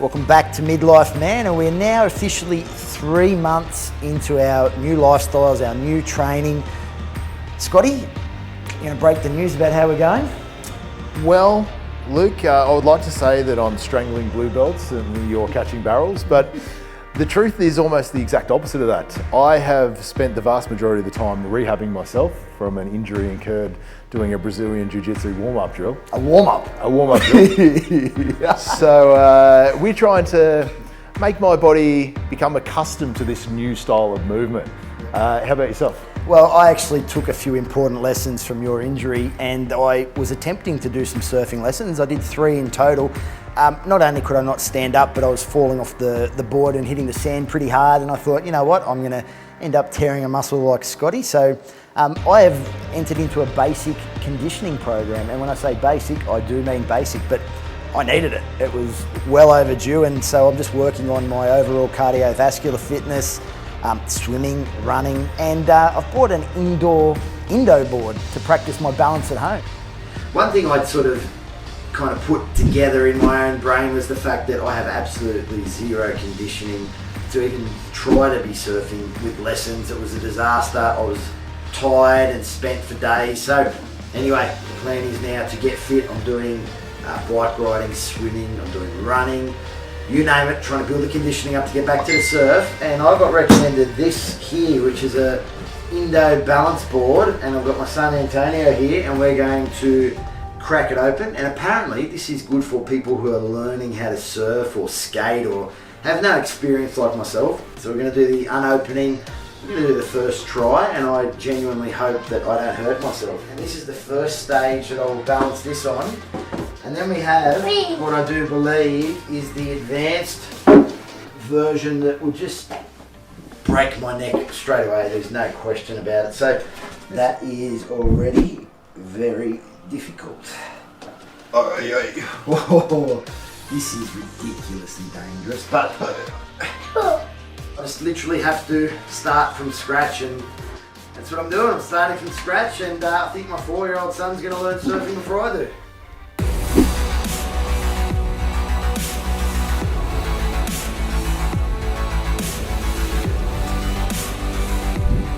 Welcome back to Midlife Man, and we're now officially 3 months into our new lifestyles, our new training. Scotty, you going to break the news about how we're going? Well, Luke, I would like to say that I'm strangling blue belts and you're catching barrels, but the truth is almost the exact opposite of that. I have spent the vast majority of the time rehabbing myself from an injury incurred doing a Brazilian Jiu-Jitsu warm-up drill. A warm-up? A warm-up drill. So we're trying to make my body become accustomed to this new style of movement. How about yourself? Well, I actually took a few important lessons from your injury, and I was attempting to do some surfing lessons. I did 3 in total. Not only could I not stand up, but I was falling off the board and hitting the sand pretty hard, and I thought, you know what, I'm going to end up tearing a muscle like Scotty. So I have entered into a basic conditioning program, and when I say basic, I do mean basic, but I needed it. It was well overdue, and so I'm just working on my overall cardiovascular fitness, swimming, running, and I've bought an Indo board to practice my balance at home. One thing I'd sort of kind of put together in my own brain was the fact that I have absolutely zero conditioning to even try to be surfing with lessons. It was a disaster. I was tired and spent for days. So anyway, the plan is now to get fit. I'm doing bike riding, swimming, I'm doing running, you name it, trying to build the conditioning up to get back to the surf. And I got recommended this here, which is a Indo balance board, and I've got my son Antonio here, and we're going to crack it open. And apparently this is good for people who are learning how to surf or skate or have no experience like myself. So we're going to do the unopening. We're going to do the first try, and I genuinely hope that I don't hurt myself. And this is the first stage that I will balance this on. And then we have what I do believe is the advanced version that will just break my neck straight away. There's no question about it. So that is already very difficult. Oh, this is ridiculously dangerous, but I just literally have to start from scratch, and that's what I'm doing. I'm starting from scratch, and I think my 4-year-old son's going to learn surfing before I do.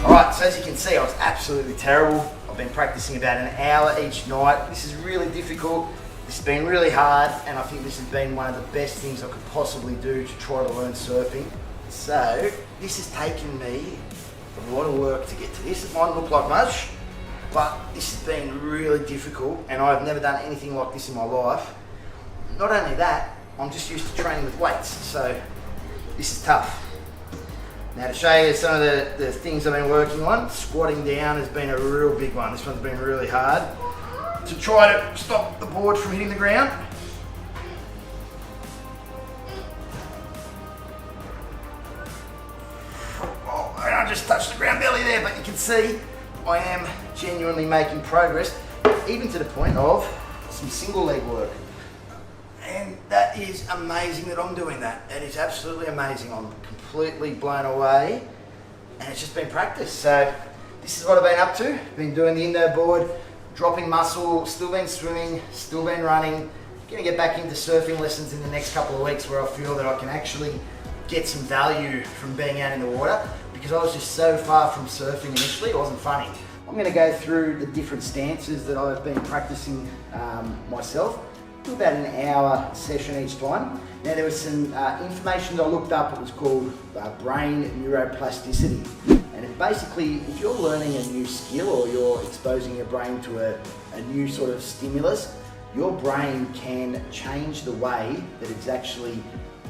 Alright, so as you can see, I was absolutely terrible. I've been practicing about an hour each night. This is really difficult. This has been really hard, and I think this has been one of the best things I could possibly do to try to learn surfing. So this has taken me a lot of work to get to this. It might look like much, but this has been really difficult, and I've never done anything like this in my life. Not only that, I'm just used to training with weights, so this is tough. Now to show you some of the things I've been working on, squatting down has been a real big one. This one's been really hard. To try to stop the board from hitting the ground. Oh, I just touched the ground barely there, but you can see I am genuinely making progress, even to the point of some single leg work. And that is amazing that I'm doing that. That is absolutely amazing. I'm completely blown away, and it's just been practice. So this is what I've been up to. Been doing the Indo board, dropping muscle, still been swimming, still been running. Gonna get back into surfing lessons in the next couple of weeks where I feel that I can actually get some value from being out in the water, because I was just so far from surfing initially, it wasn't funny. I'm gonna go through the different stances that I've been practicing myself. Do about an hour session each time. Now there was some information that I looked up. It was called brain neuroplasticity, and it basically, if you're learning a new skill or you're exposing your brain to a new sort of stimulus, your brain can change the way that it's actually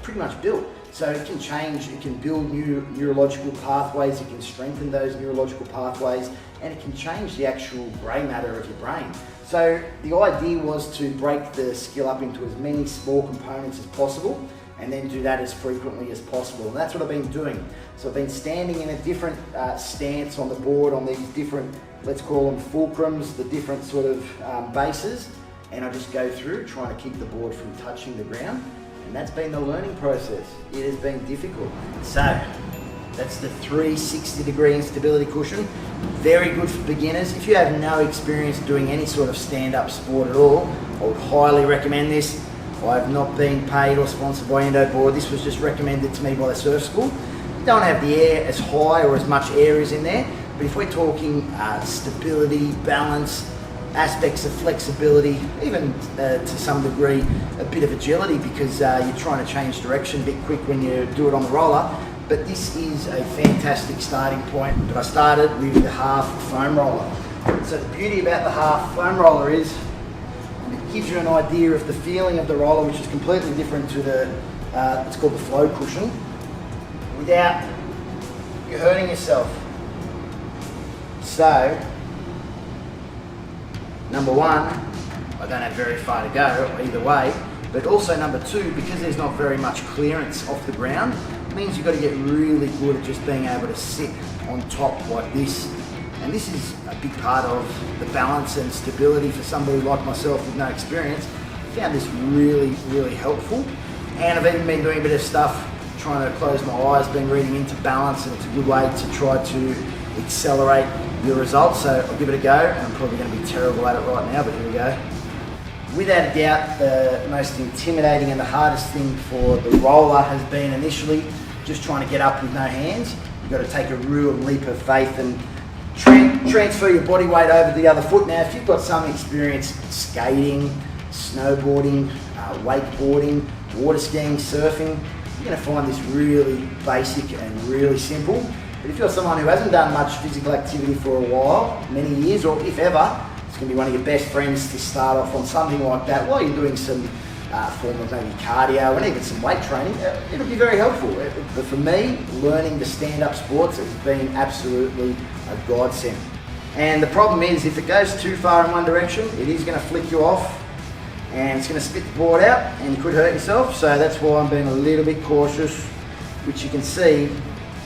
pretty much built. So it can change, it can build new neurological pathways, it can strengthen those neurological pathways, and it can change the actual grey matter of your brain. So the idea was to break the skill up into as many small components as possible, and then do that as frequently as possible. And that's what I've been doing. So I've been standing in a different stance on the board on these different, let's call them fulcrums, the different sort of bases, and I just go through trying to keep the board from touching the ground. And that's been the learning process. It has been difficult. So that's the 360-degree instability cushion. Very good for beginners. If you have no experience doing any sort of stand-up sport at all, I would highly recommend this. I have not been paid or sponsored by Endo Board. This was just recommended to me by the surf school. You don't have the air as high or as much air is in there, but if we're talking stability, balance, aspects of flexibility, even to some degree a bit of agility, because you're trying to change direction a bit quick when you do it on the roller. But this is a fantastic starting point. But I started with the half foam roller. So the beauty about the half foam roller is it gives you an idea of the feeling of the roller, which is completely different to the, it's called the flow cushion, without you hurting yourself. So, number one, I don't have very far to go either way, but also number two, because there's not very much clearance off the ground, it means you've got to get really good at just being able to sit on top like this. And this is a big part of the balance and stability for somebody like myself with no experience. I found this really, really helpful. And I've even been doing a bit of stuff, trying to close my eyes, been reading into balance, and it's a good way to try to accelerate your results. So I'll give it a go, and I'm probably going to be terrible at it right now, but here we go. Without a doubt, the most intimidating and the hardest thing for the roller has been initially just trying to get up with no hands. You've got to take a real leap of faith and transfer your body weight over the other foot. Now, if you've got some experience skating, snowboarding, wakeboarding, water skiing, surfing, you're going to find this really basic and really simple. But if you're someone who hasn't done much physical activity for a while, many years, or if ever, it's going to be one of your best friends to start off on something like that while you're doing some form of maybe cardio and even some weight training. It'll be very helpful. But for me, learning the stand-up sports has been absolutely a godsend. And the problem is, if it goes too far in one direction, it is going to flick you off and it's going to spit the board out and you could hurt yourself. So that's why I'm being a little bit cautious, which you can see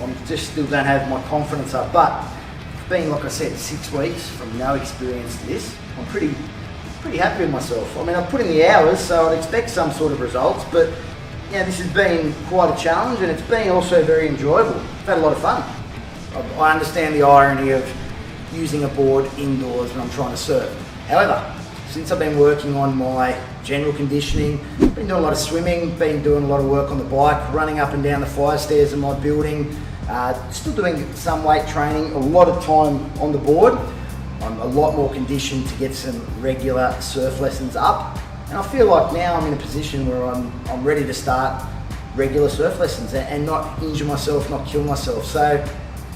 I just still don't have my confidence up. But it's been, like I said, 6 weeks from no experience to this. I'm pretty happy with myself. I mean, I've put in the hours, so I'd expect some sort of results, but yeah, this has been quite a challenge and it's been also very enjoyable. I've had a lot of fun. I understand the irony of using a board indoors when I'm trying to surf. However, since I've been working on my general conditioning, been doing a lot of swimming, been doing a lot of work on the bike, running up and down the fire stairs in my building, still doing some weight training, a lot of time on the board. I'm a lot more conditioned to get some regular surf lessons up. And I feel like now I'm in a position where I'm ready to start regular surf lessons and not injure myself, not kill myself. So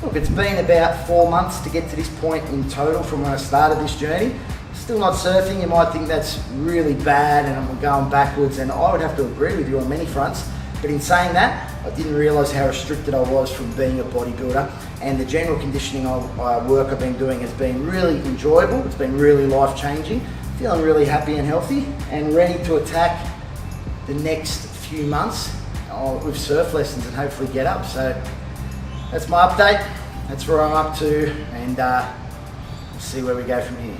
look, it's been about 4 months to get to this point in total from when I started this journey. Still not surfing. You might think that's really bad and I'm going backwards, and I would have to agree with you on many fronts. But in saying that, I didn't realise how restricted I was from being a bodybuilder, and the general conditioning work I've been doing has been really enjoyable. It's been really life-changing. Feeling really happy and healthy and ready to attack the next few months with surf lessons and hopefully get up. So that's my update. That's where I'm up to, and we'll see where we go from here.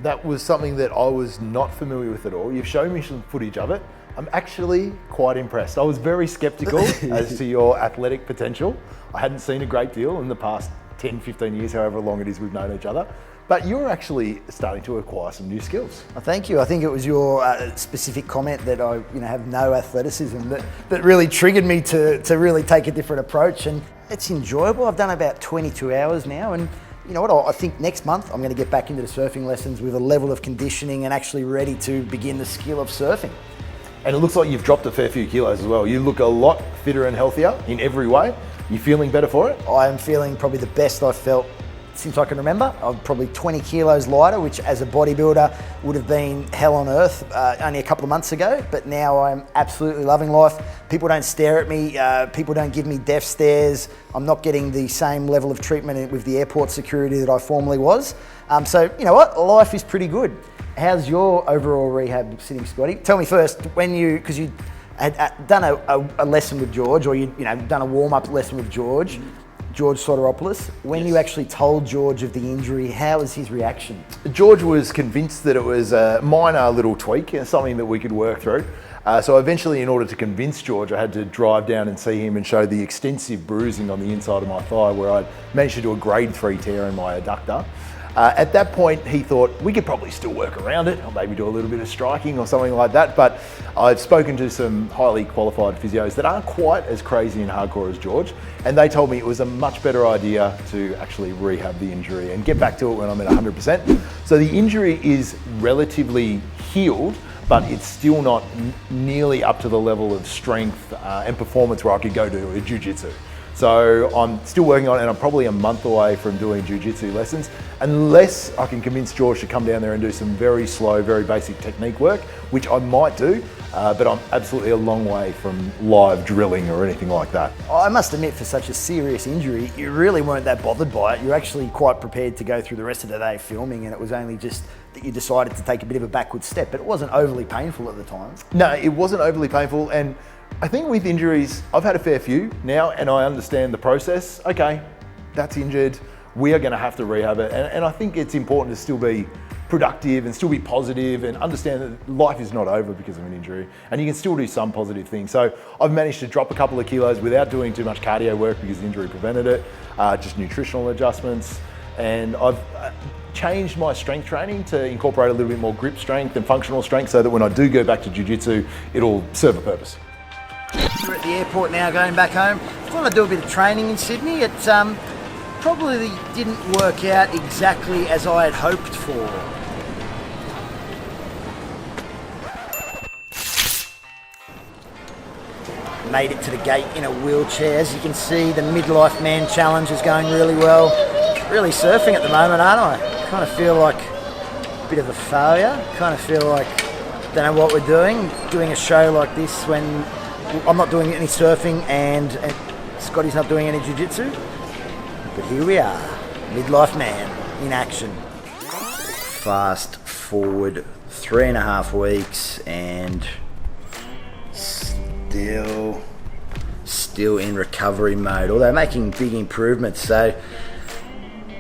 That was something that I was not familiar with at all. You've shown me some footage of it. I'm actually quite impressed. I was very skeptical as to your athletic potential. I hadn't seen a great deal in the past 10, 15 years, however long it is we've known each other. But you're actually starting to acquire some new skills. Well, thank you. I think it was your specific comment that I have no athleticism that really triggered me to really take a different approach. And it's enjoyable. I've done about 22 hours now, and you know what, I think next month I'm going to get back into the surfing lessons with a level of conditioning and actually ready to begin the skill of surfing. And it looks like you've dropped a fair few kilos as well. You look a lot fitter and healthier in every way. You feeling better for it? I am feeling probably the best I've felt since I can remember. I'm probably 20 kilos lighter, which as a bodybuilder would have been hell on earth only a couple of months ago, but now I'm absolutely loving life. People don't stare at me, people don't give me death stares. I'm not getting the same level of treatment with the airport security that I formerly was. So you know what, life is pretty good. How's your overall rehab sitting, Scotty? Tell me first, because you had done a lesson with George, or you'd done a warm-up lesson with George Soteropoulos. When you actually told George of the injury, how was his reaction? George was convinced that it was a minor little tweak, something that we could work through. So eventually, in order to convince George, I had to drive down and see him and show the extensive bruising on the inside of my thigh where I'd managed to do a grade 3 tear in my adductor. At that point, he thought we could probably still work around it, or maybe do a little bit of striking or something like that. But I've spoken to some highly qualified physios that aren't quite as crazy and hardcore as George, and they told me it was a much better idea to actually rehab the injury and get back to it when I'm at 100%. So the injury is relatively healed, but it's still not nearly up to the level of strength and performance where I could go to a jiu-jitsu. So I'm still working on it, and I'm probably a month away from doing jiu-jitsu lessons, unless I can convince George to come down there and do some very slow, very basic technique work, which I might do, but I'm absolutely a long way from live drilling or anything like that. I must admit, for such a serious injury, you really weren't that bothered by it. You're actually quite prepared to go through the rest of the day filming, and it was only just that you decided to take a bit of a backward step, but it wasn't overly painful at the time. No, it wasn't overly painful, and I think with injuries, I've had a fair few now, and I understand the process. Okay, that's injured. We are going to have to rehab it. And I think it's important to still be productive and still be positive and understand that life is not over because of an injury, and you can still do some positive things. So I've managed to drop a couple of kilos without doing too much cardio work because the injury prevented it, just nutritional adjustments. And I've changed my strength training to incorporate a little bit more grip strength and functional strength so that when I do go back to jiu-jitsu, it'll serve a purpose. We're at the airport now, going back home. I thought I'd do a bit of training in Sydney. It probably didn't work out exactly as I had hoped for. Made it to the gate in a wheelchair. As you can see, the Midlife Man challenge is going really well. Really surfing at the moment, aren't I? Kind of feel like a bit of a failure. Kind of feel like, don't know what we're doing a show like this when I'm not doing any surfing and Scotty's not doing any jiu-jitsu. But here we are, Midlife Man in action. Fast forward 3.5 weeks and still in recovery mode, although making big improvements. So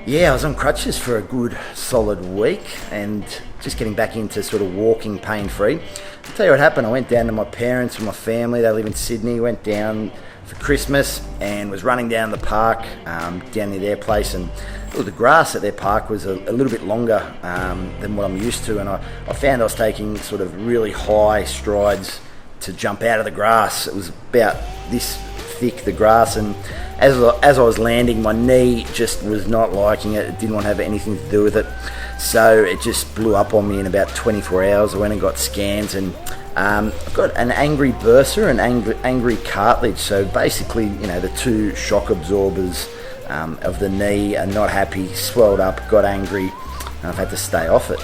yeah, I was on crutches for a good solid week and just getting back into sort of walking pain-free. I'll tell you what happened. I went down to my parents and my family. They live in Sydney. Went down for Christmas and was running down the park down near their place, and the grass at their park was a little bit longer than what I'm used to, and I found I was taking sort of really high strides to jump out of the grass. It was about this thick, the grass, and as I was landing, my knee just was not liking it. It didn't want to have anything to do with it. So it just blew up on me in about 24 hours. I went and got scans, and I've got an angry bursa and angry cartilage. So basically, the two shock absorbers of the knee are not happy, swelled up, got angry, and I've had to stay off it,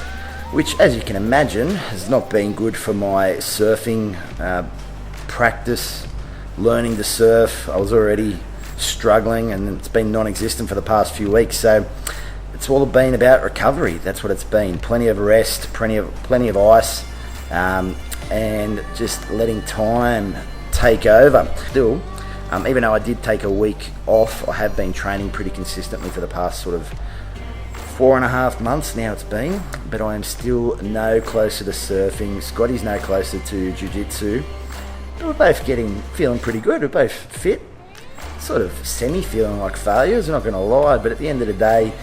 which, as you can imagine, has not been good for my surfing practice, learning to surf. I was already struggling, and it's been non-existent for the past few weeks. So it's all been about recovery. That's what it's been. Plenty of rest, plenty of ice, and just letting time take over. Still, even though I did take a week off, I have been training pretty consistently for the past sort of 4.5 months now it's been, but I am still no closer to surfing. Scotty's no closer to jiu-jitsu. We're both feeling pretty good. We're both fit, sort of semi-feeling like failures, I'm not going to lie, but at the end of the day,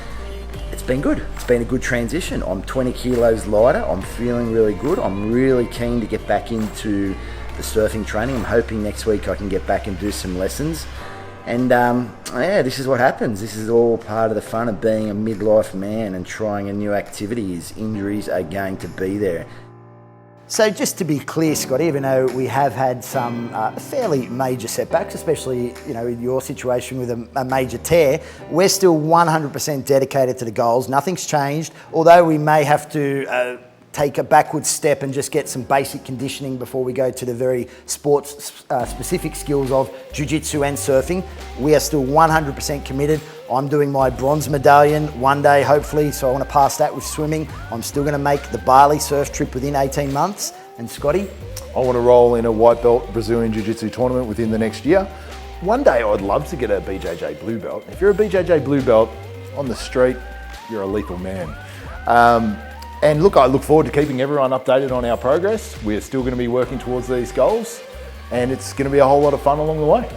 it's been good. It's been a good transition. I'm 20 kilos lighter. I'm feeling really good. I'm really keen to get back into the surfing training. I'm hoping next week I can get back and do some lessons. And yeah, this is what happens. This is all part of the fun of being a midlife man and trying a new activity. Is injuries are going to be there. So just to be clear, Scott, even though we have had some fairly major setbacks, especially in your situation with a major tear, we're still 100% dedicated to the goals. Nothing's changed, although we may have to take a backward step and just get some basic conditioning before we go to the very sports specific skills of jiu-jitsu and surfing. We are still 100% committed. I'm doing my bronze medallion one day, hopefully, so I want to pass that with swimming. I'm still going to make the Bali surf trip within 18 months. And Scotty? I want to roll in a white belt Brazilian Jiu-Jitsu tournament within the next year. One day I'd love to get a BJJ blue belt. If you're a BJJ blue belt on the street, you're a lethal man. And look, I look forward to keeping everyone updated on our progress. We're still going to be working towards these goals, and it's going to be a whole lot of fun along the way.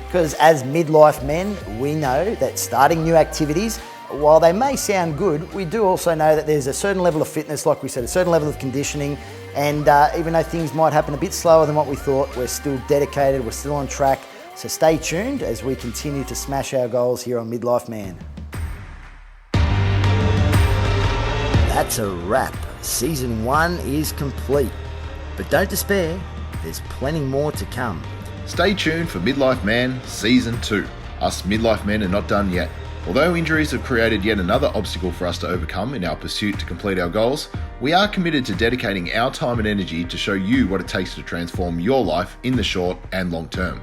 Because as midlife men, we know that starting new activities, while they may sound good, we do also know that there's a certain level of fitness, like we said, a certain level of conditioning, and even though things might happen a bit slower than what we thought, we're still dedicated, we're still on track. So stay tuned as we continue to smash our goals here on Midlife Man. That's a wrap. Season 1 is complete. But don't despair, there's plenty more to come. Stay tuned for Midlife Man Season 2. Us Midlife Men are not done yet. Although injuries have created yet another obstacle for us to overcome in our pursuit to complete our goals, we are committed to dedicating our time and energy to show you what it takes to transform your life in the short and long term.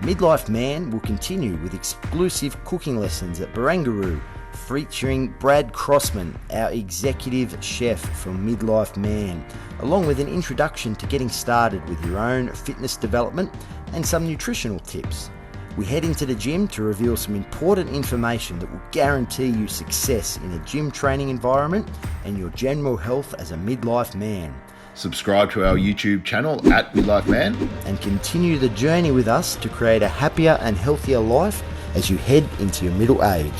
Midlife Man will continue with exclusive cooking lessons at Barangaroo, featuring Brad Crossman, our executive chef from Midlife Man, along with an introduction to getting started with your own fitness development and some nutritional tips. We head into the gym to reveal some important information that will guarantee you success in a gym training environment and your general health as a midlife man. Subscribe to our YouTube channel at Midlife Man and continue the journey with us to create a happier and healthier life as you head into your middle age.